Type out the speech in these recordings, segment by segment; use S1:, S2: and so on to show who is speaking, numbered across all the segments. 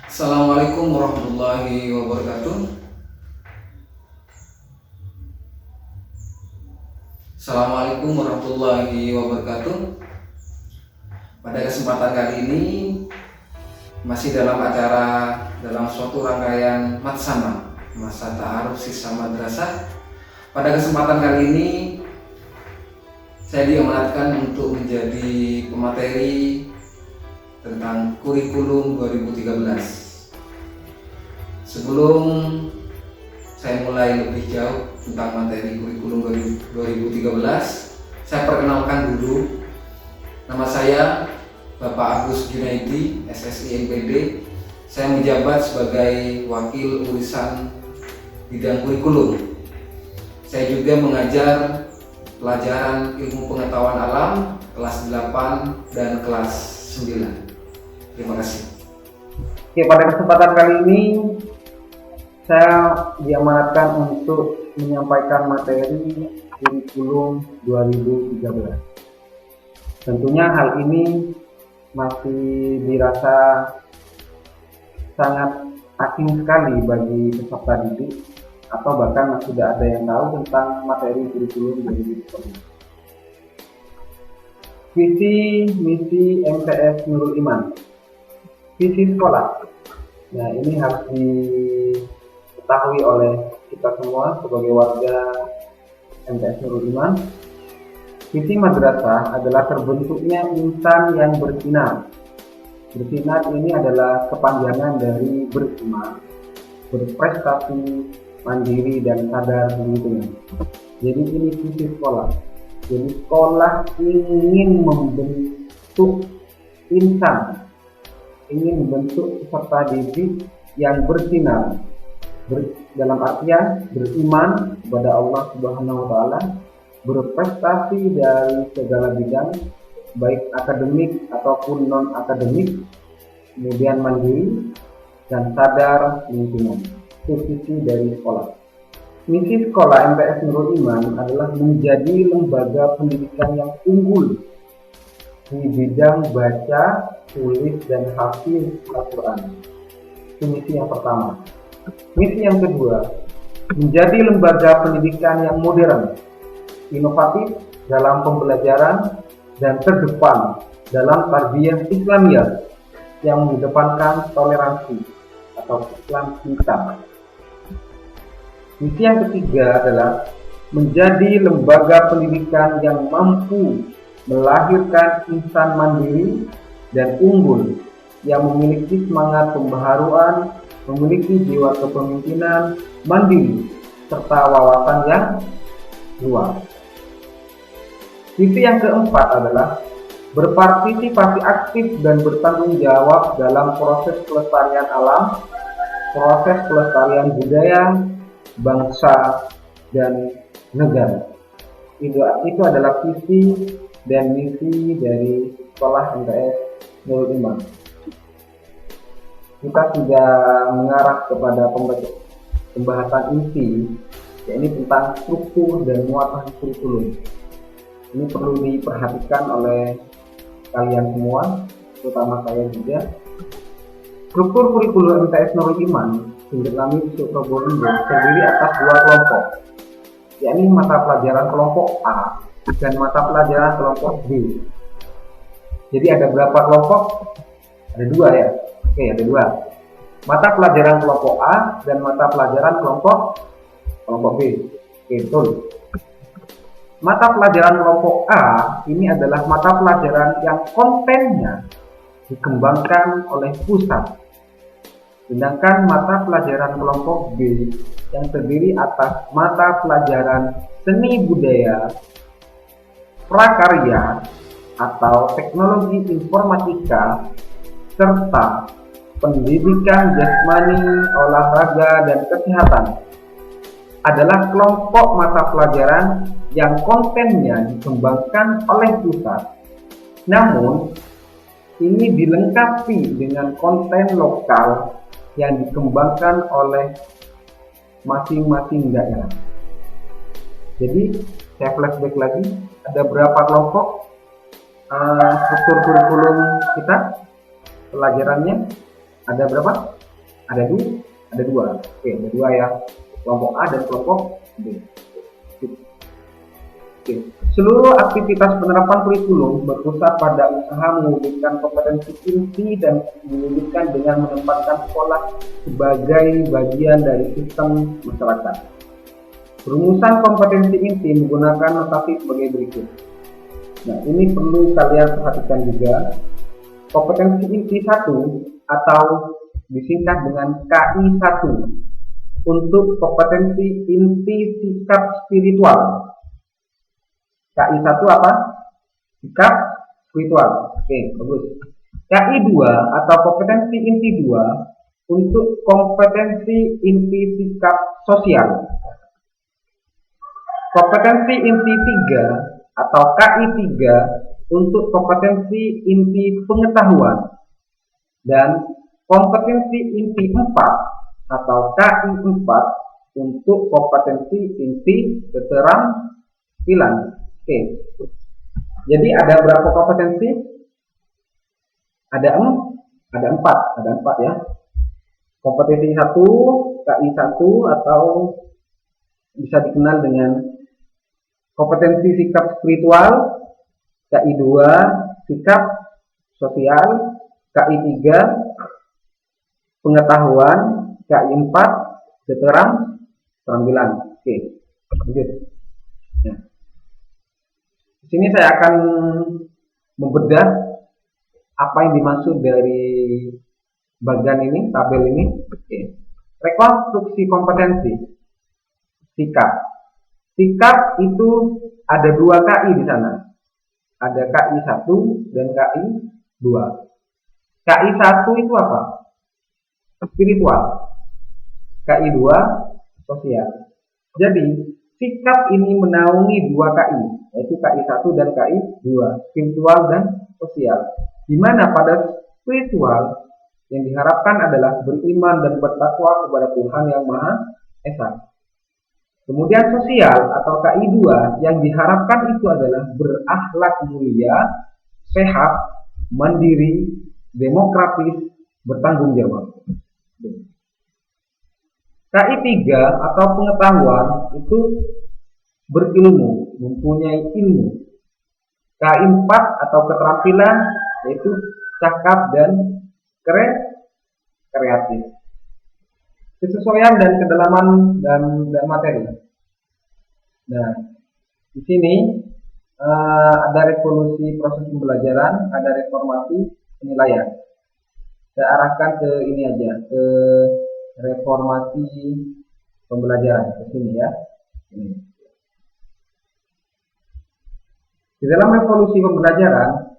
S1: Assalamualaikum warahmatullahi wabarakatuh. Assalamualaikum warahmatullahi wabarakatuh. Pada kesempatan kali ini masih dalam suatu rangkaian Matsama, masa ta'aruf siswa madrasah. Pada kesempatan kali ini saya diamanatkan untuk menjadi pemateri tentang kurikulum 2013. Sebelum saya mulai lebih jauh tentang materi kurikulum 2013, saya perkenalkan dulu. Nama saya Bapak Agus Junaidi, SSI NPD. Saya menjabat sebagai wakil urusan bidang kurikulum. Saya juga mengajar pelajaran ilmu pengetahuan alam kelas 8 dan kelas 9. Terima kasih.
S2: Oke, pada kesempatan kali ini saya diamanatkan untuk menyampaikan materi kurikulum 2013. Tentunya hal ini masih dirasa sangat asing sekali bagi peserta didik, atau bahkan tidak ada yang tahu tentang materi kurikulum 2013. Visi misi MTS Nurul Iman. Visi sekolah. Nah, ini harus diketahui oleh kita semua sebagai warga MTS Nurul Iman. Visi madrasah adalah terbentuknya insan yang bersinar. Bersinar ini adalah kepanjangan dari beriman, berprestasi, mandiri, dan sadar lingkungan. Jadi ini visi sekolah. Jadi sekolah ingin membentuk insan, ingin membentuk peserta didik yang bersinar, dalam artian beriman kepada Allah Subhanahu wa Ta'ala, berprestasi dari segala bidang, baik akademik ataupun non akademik, kemudian mandiri dan sadar lingkungan. Itu visi dari sekolah. Misi sekolah MTS Nurul Iman adalah menjadi lembaga pendidikan yang unggul di bidang baca, tulis, dan hafiz Al-Quran. Itu misi yang pertama. Misi yang kedua, menjadi lembaga pendidikan yang modern, inovatif dalam pembelajaran, dan terdepan dalam tarbiyah Islamiyah yang mengedepankan toleransi atau Islam kita. Misi yang ketiga adalah menjadi lembaga pendidikan yang mampu melahirkan insan mandiri dan unggul yang memiliki semangat pembaharuan, memiliki jiwa kepemimpinan, mandiri, serta wawasan yang luas. Visi yang keempat adalah berpartisipasi aktif dan bertanggung jawab dalam proses pelestarian alam, proses pelestarian budaya, bangsa, dan negara. Itu adalah visi dan misi dari sekolah MTS Nurul Iman. Kita sudah mengarah kepada pembahasan inti, yaitu tentang struktur dan muatan kurikulum. Ini perlu diperhatikan oleh kalian semua, terutama saya juga. Struktur kurikulum MTS Nurul Iman Sumber Lami Probolinggo terdiri atas dua kelompok, yakni mata pelajaran kelompok A dan mata pelajaran kelompok B. Jadi ada berapa kelompok? Ada dua ya. Oke, ada dua. Mata pelajaran kelompok A dan mata pelajaran kelompok B. Oke, betul. Mata pelajaran kelompok A ini adalah mata pelajaran yang kontennya dikembangkan oleh pusat. Sedangkan mata pelajaran kelompok B yang terdiri atas mata pelajaran seni budaya, prakarya atau teknologi informatika, serta pendidikan jasmani, olahraga, dan kesehatan adalah kelompok mata pelajaran yang kontennya dikembangkan oleh pusat. Namun, ini dilengkapi dengan konten lokal yang dikembangkan oleh masing-masing daerah. Jadi, saya flashback lagi, ada berapa kelompok struktur kurikulum kita? Pelajarannya Ada berapa? Ada dua. Oke, ada dua ya. Kelompok A dan kelompok B. Oke. Seluruh aktivitas penerapan kurikulum berpusat pada usaha mewujudkan kompetensi inti dan mewujudkan dengan menempatkan sekolah sebagai bagian dari sistem masyarakat. Perumusan kompetensi inti menggunakan notasi sebagai berikut. Nah, ini perlu kalian perhatikan juga. Kompetensi inti 1 atau disingkat dengan KI1 untuk kompetensi inti sikap spiritual. KI1 apa? Sikap spiritual. Oke, bagus. KI2 atau kompetensi inti 2 untuk kompetensi inti sikap sosial. Kompetensi inti 3 atau KI3 untuk kompetensi inti pengetahuan, dan kompetensi inti 4 atau KI4 untuk kompetensi inti keterampilan. Oke. Jadi ada berapa kompetensi? Ada 4 ya. Kompetensi 1, KI1 atau bisa dikenal dengan kompetensi sikap spiritual, KI2 sikap sosial, KI3 pengetahuan, KI4 keterampilan. Oke, lanjut. Ya. Di sini saya akan membedah apa yang dimaksud dari bagian ini, tabel ini. Oke. Rekonstruksi kompetensi sikap. Sikap itu ada 2 KI di sana. Ada KI1 dan KI2. KI1 itu apa? Spiritual. KI2 sosial. Jadi, sikap ini menaungi 2 KI, yaitu KI1 dan KI2, spiritual dan sosial. Di mana pada spiritual yang diharapkan adalah beriman dan bertakwa kepada Tuhan Yang Maha Esa. Kemudian sosial atau KI2 yang diharapkan itu adalah berakhlak mulia, sehat, mandiri, demokratis, bertanggung jawab. KI3 atau pengetahuan itu berilmu, mempunyai ilmu. KI4 atau keterampilan yaitu cakap dan kreatif. Kesesuaian dan kedalaman dan materi. Nah, di sini ada revolusi proses pembelajaran, ada reformasi penilaian. Saya arahkan ke ini aja, ke reformasi pembelajaran ke sini ya. Ini. Di dalam revolusi pembelajaran,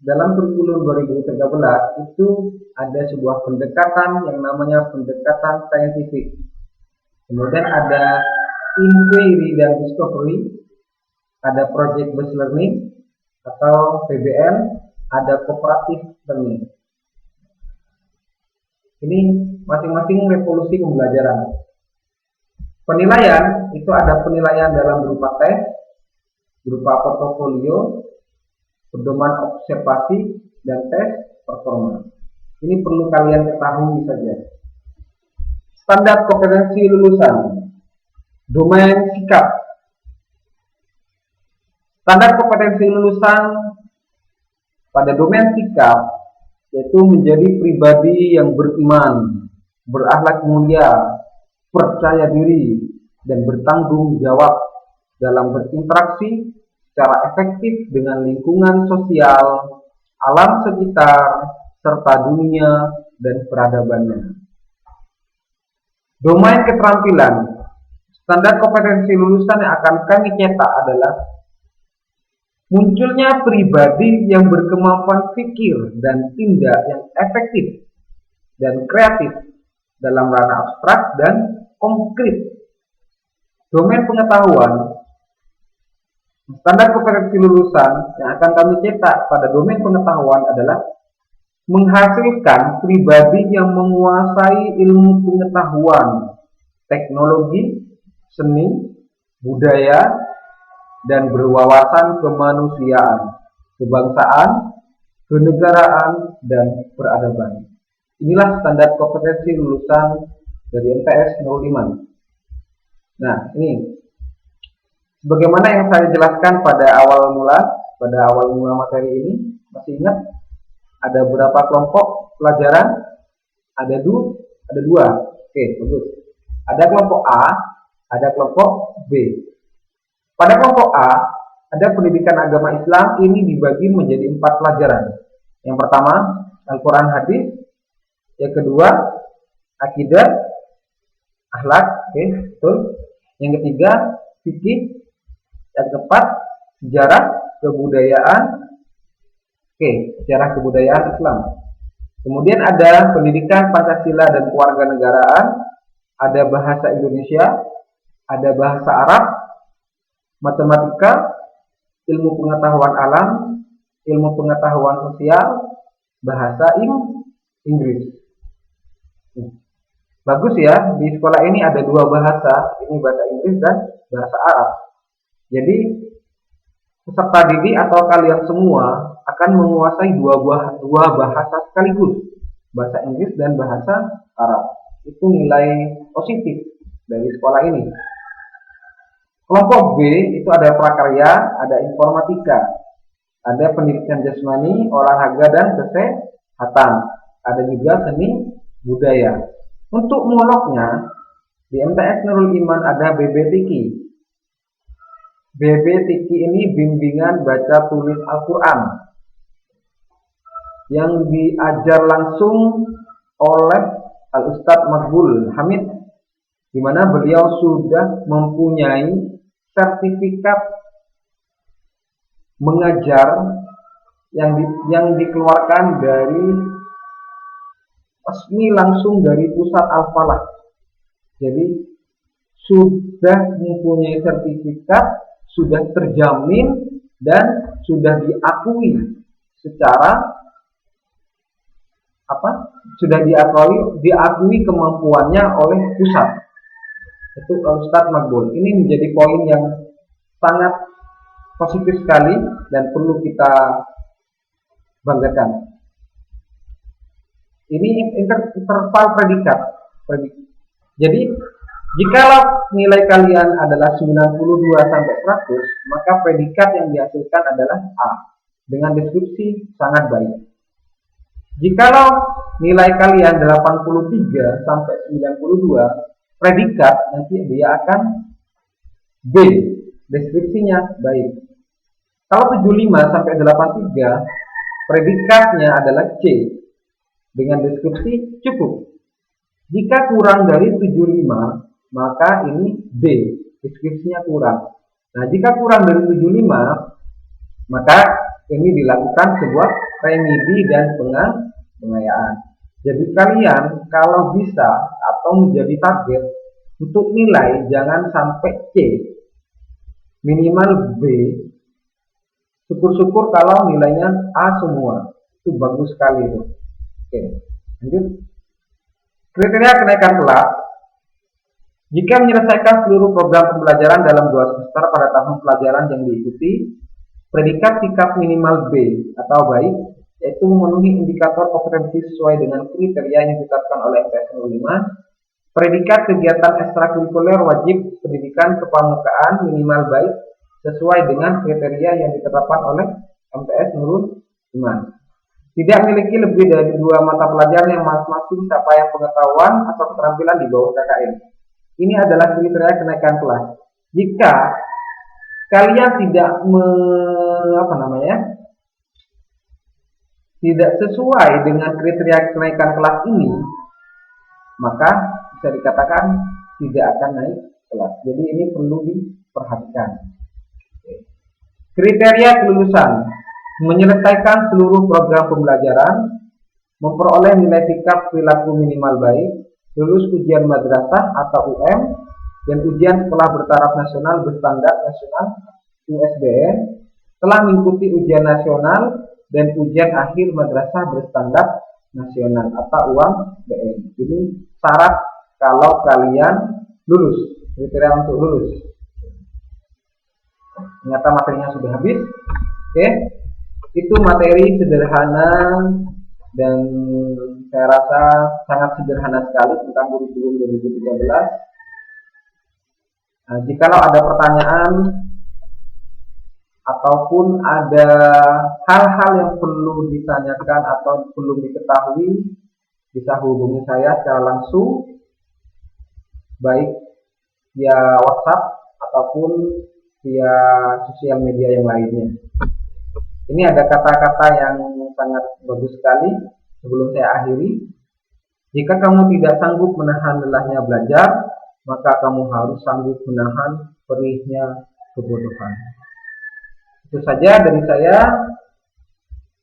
S2: dalam kurikulum 2013 itu ada sebuah pendekatan yang namanya pendekatan saintifik. Kemudian ada inquiry dan discovery, ada project based learning atau PBL, ada cooperative learning. Ini masing-masing revolusi pembelajaran. Penilaian itu ada penilaian dalam berupa tes, berupa portofolio, pedoman observasi, dan tes performa. Ini perlu kalian ketahui saja. Standar kompetensi lulusan, domain sikap. Standar kompetensi lulusan pada domain sikap yaitu menjadi pribadi yang beriman, berakhlak mulia, percaya diri, dan bertanggung jawab dalam berinteraksi secara efektif dengan lingkungan sosial, alam sekitar, serta dunia dan peradabannya. Domain keterampilan. Standar kompetensi lulusan yang akan kami cetak adalah munculnya pribadi yang berkemampuan pikir dan tindak yang efektif dan kreatif dalam ranah abstrak dan konkret. Domain pengetahuan. Standar kompetensi lulusan yang akan kami cetak pada domain pengetahuan adalah menghasilkan pribadi yang menguasai ilmu pengetahuan, teknologi, seni, budaya, dan berwawasan kemanusiaan, kebangsaan, kenegaraan, dan peradaban. Inilah standar kompetensi lulusan dari MTS Nurul Iman. Nah, ini sebagaimana yang saya jelaskan pada awal mula materi ini, masih ingat ada berapa kelompok pelajaran? Ada dua. Oke, bagus. Ada kelompok A, ada kelompok B. Pada kelompok A, ada pendidikan agama Islam, ini dibagi menjadi 4 pelajaran. Yang pertama, Al-Quran Hadis. Yang kedua, akidah, akhlak, oke, betul. Yang ketiga, fikih. Yang keempat, sejarah kebudayaan. Oke, sejarah kebudayaan Islam. Kemudian ada pendidikan Pancasila dan kewarganegaraan, ada bahasa Indonesia, ada bahasa Arab, matematika, ilmu pengetahuan alam, ilmu pengetahuan sosial, bahasa Inggris. Bagus ya, di sekolah ini ada 2 bahasa, ini bahasa Inggris dan bahasa Arab. Jadi peserta didik atau kalian semua akan menguasai dua bahasa sekaligus, bahasa Inggris dan bahasa Arab. Itu nilai positif dari sekolah ini. Kelompok B itu ada prakarya, ada informatika, ada pendidikan jasmani, olahraga dan kesehatan, ada juga seni budaya. Untuk monolognya di MTS Nurul Iman ada BBTQ. BBTQ ini bimbingan baca tulis Al-Quran yang diajar langsung oleh Al-Ustadz Makbul Hamid, di mana beliau sudah mempunyai sertifikat mengajar yang dikeluarkan dari resmi langsung dari pusat Al-Falah. Jadi sudah mempunyai sertifikat, sudah terjamin dan sudah diakui secara sudah diakui kemampuannya oleh pusat. Itu Ustadz Makbul. Ini menjadi poin yang sangat positif sekali dan perlu kita banggakan. Ini interval predikat. Jadi jikalau nilai kalian adalah 92 sampai 100, maka predikat yang dihasilkan adalah A dengan deskripsi sangat baik. Jikalau nilai kalian 83 sampai 92, predikat nanti dia akan B, deskripsinya baik. Kalau 75 sampai 83, predikatnya adalah C dengan deskripsi cukup. Jika kurang dari 75, maka ini D, deskripsinya kurang. Nah, jika kurang dari 75, maka ini dilakukan sebuah remedi dan pengayaan. Jadi kalian kalau bisa atau menjadi target untuk nilai jangan sampai C, minimal B. Syukur-syukur kalau nilainya A semua, itu bagus sekali itu. Oke, lanjut. Kriteria kenaikan kelas. Jika menyelesaikan seluruh program pembelajaran dalam 2 semester pada tahun pelajaran yang diikuti, predikat sikap minimal B atau baik, yaitu memenuhi indikator kompetensi sesuai dengan kriteria yang ditetapkan oleh MTS 05. Predikat kegiatan ekstrakurikuler wajib pendidikan kepramukaan minimal baik sesuai dengan kriteria yang ditetapkan oleh MTS Nurul Iman. Tidak memiliki lebih dari 2 mata pelajaran yang masing-masing capaian pengetahuan atau keterampilan di bawah KKM. Ini adalah kriteria kenaikan kelas. Jika kalian tidak sesuai dengan kriteria kenaikan kelas ini, maka bisa dikatakan tidak akan naik kelas. Jadi ini perlu diperhatikan. Kriteria kelulusan: menyelesaikan seluruh program pembelajaran, memperoleh nilai sikap perilaku minimal baik, lulus ujian madrasah atau UM dan ujian sekolah bertaraf nasional berstandar nasional USBN, telah mengikuti ujian nasional dan ujian akhir madrasah berstandar nasional atau UMBN. Ini syarat kalau kalian lulus, kriteria untuk lulus. Ternyata materinya sudah habis. Oke, itu materi sederhana dan saya rasa sangat sederhana sekali tentang kurikulum 2013. Jikalau ada pertanyaan ataupun ada hal-hal yang perlu ditanyakan atau perlu diketahui, bisa hubungi saya secara langsung, baik via WhatsApp ataupun via sosial media yang lainnya. Ini ada kata-kata yang sangat bagus sekali sebelum saya akhiri. Jika kamu tidak sanggup menahan lelahnya belajar, maka kamu harus sanggup menahan perihnya kebodohan. Itu saja dari saya.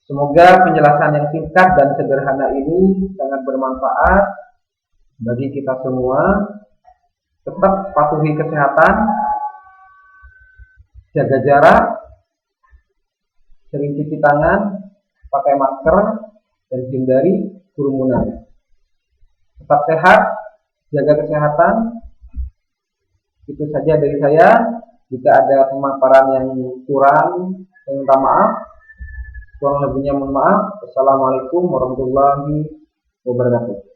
S2: Semoga penjelasan yang singkat dan sederhana ini sangat bermanfaat bagi kita semua. Tetap patuhi kesehatan, jaga jarak, sering cuci tangan, pakai masker, dan hindari kerumunan. Tetap sehat, jaga kesehatan. Itu saja dari saya. Jika ada pemaparan yang kurang, saya minta maaf. Kurang lebihnya mohon maaf. Wassalamualaikum warahmatullahi wabarakatuh.